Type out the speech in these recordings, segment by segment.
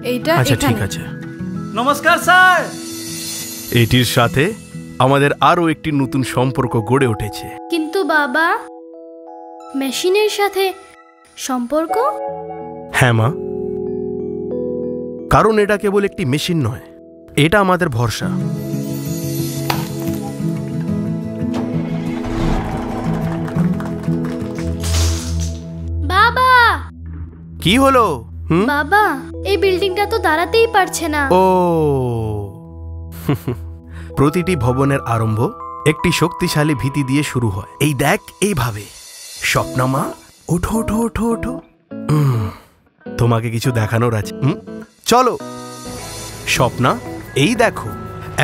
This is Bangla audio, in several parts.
এইটা আচ্ছা এখানে। ঠিক আছে। নমস্কার স্যার। এটির সাথে আমাদের আরো একটি নতুন সম্পর্ক গড়ে উঠেছে। কিন্তু বাবা, মেশিনের সাথে সম্পর্ক? হ্যাঁ মা, কারণ এটা কেবল একটি মেশিন নয়, এটা আমাদের ভরসা। বাবা, কি হলো? বাবা, এই বিল্ডিংটা তো দাঁড়াতেই পারছে না। ও প্রতিটি ভবনের আরম্ভ একটি শক্তিশালী ভীতি দিয়ে শুরু হয়। এই দেখ, এইভাবে। স্বপ্না মা, ওঠো ওঠো ওঠো ওঠো। তোমাকে কিছু দেখানোর আছে। চলো। স্বপ্না, এই দেখো,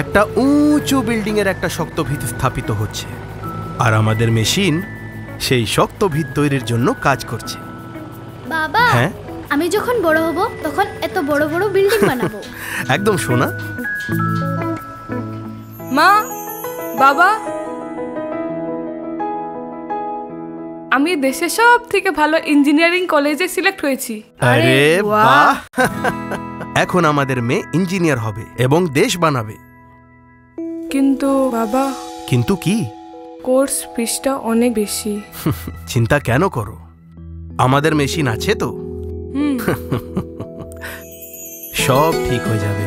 একটা উঁচু বিল্ডিং এর একটা শক্ত ভিত স্থাপিত হচ্ছে, আর আমাদের মেশিন সেই শক্ত ভিত তৈরির জন্য কাজ করছে। বাবা, হ্যাঁ, আমি যখন বড় হব তখন এত বড় বড় বিল্ডিং বানাবো। একদম সোনা। মা, বাবা, আমি দেশের সব থেকে ভালো ইঞ্জিনিয়ারিং কলেজে সিলেক্ট হয়েছি। আরে বাহ! বাহ! এখন আমাদের মেয়ে ইঞ্জিনিয়ার হবে এবং দেশ বানাবে। কিন্তু বাবা, কিন্তু কি? কোর্স ফিসটা অনেক বেশি। চিন্তা কেন করো, আমাদের মেশিন আছে তো। সব ঠিক হয়ে যাবে।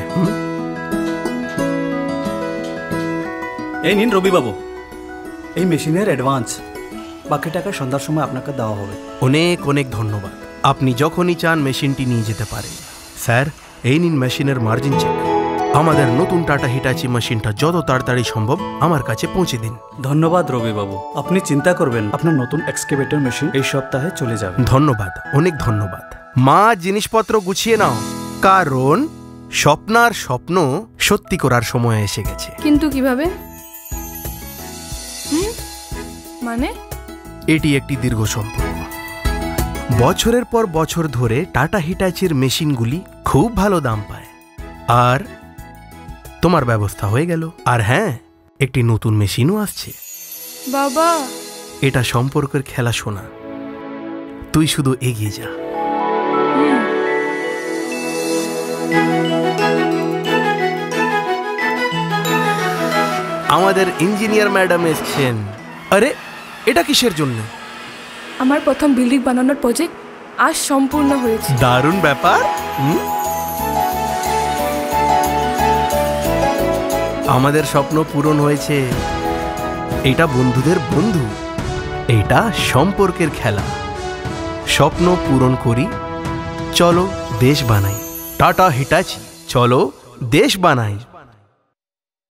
এই নিন রবিবাবু, এই মেশিনের অ্যাডভান্স, বাকি টাকা সন্ধ্যার সময় আপনাকে দেওয়া হবে। অনেক অনেক ধন্যবাদ। আপনি যখনই চান মেশিনটি নিয়ে যেতে পারেন। স্যার, এই নিন মেশিনের মার্জিন চেক। আমাদের নতুন টাটা হিটাচি মেশিনটা যত তাড়াতাড়ি সম্ভব আমার কাছে পৌঁছে দিন। ধন্যবাদ রবিবাবু, আপনি চিন্তা করবেন, আপনার নতুন এক্সকেভেটর মেশিন এই সপ্তাহে চলে যাবে। ধন্যবাদ, অনেক ধন্যবাদ। মা, জিনিসপত্র গুছিয়ে নাও, কারণ স্বপ্নার স্বপ্ন সত্যি করার সময় এসে গেছে। কিন্তু কিভাবে? মানে? এটি একটি দীর্ঘ সম্পর্ক। বছরের পর বছর ধরে টাটা হিটাচির মেশিনগুলি খুব ভালো দাম পায়, আর তোমার ব্যবস্থা হয়ে গেল। আর হ্যাঁ, একটি নতুন মেশিনও আসছে। বাবা, এটা সম্পর্কের খেলা শোনা, তুই শুধু এগিয়ে যা। আমাদের ইঞ্জিনিয়ার ম্যাডাম এসছেন। আরে, এটা কিসের জন্য? আমার প্রথম বিল্ডিং বানানোর প্রজেক্ট আজ সম্পূর্ণ হয়েছে। দারুণ ব্যাপার। আমাদের স্বপ্ন পূরণ হয়েছে। এটা বন্ধুদের বন্ধু, এটা সম্পর্কের খেলা। স্বপ্ন পূরণ করি, চলো দেশ বানাই। টাটা হিটাচি, চলো দেশ বানাই।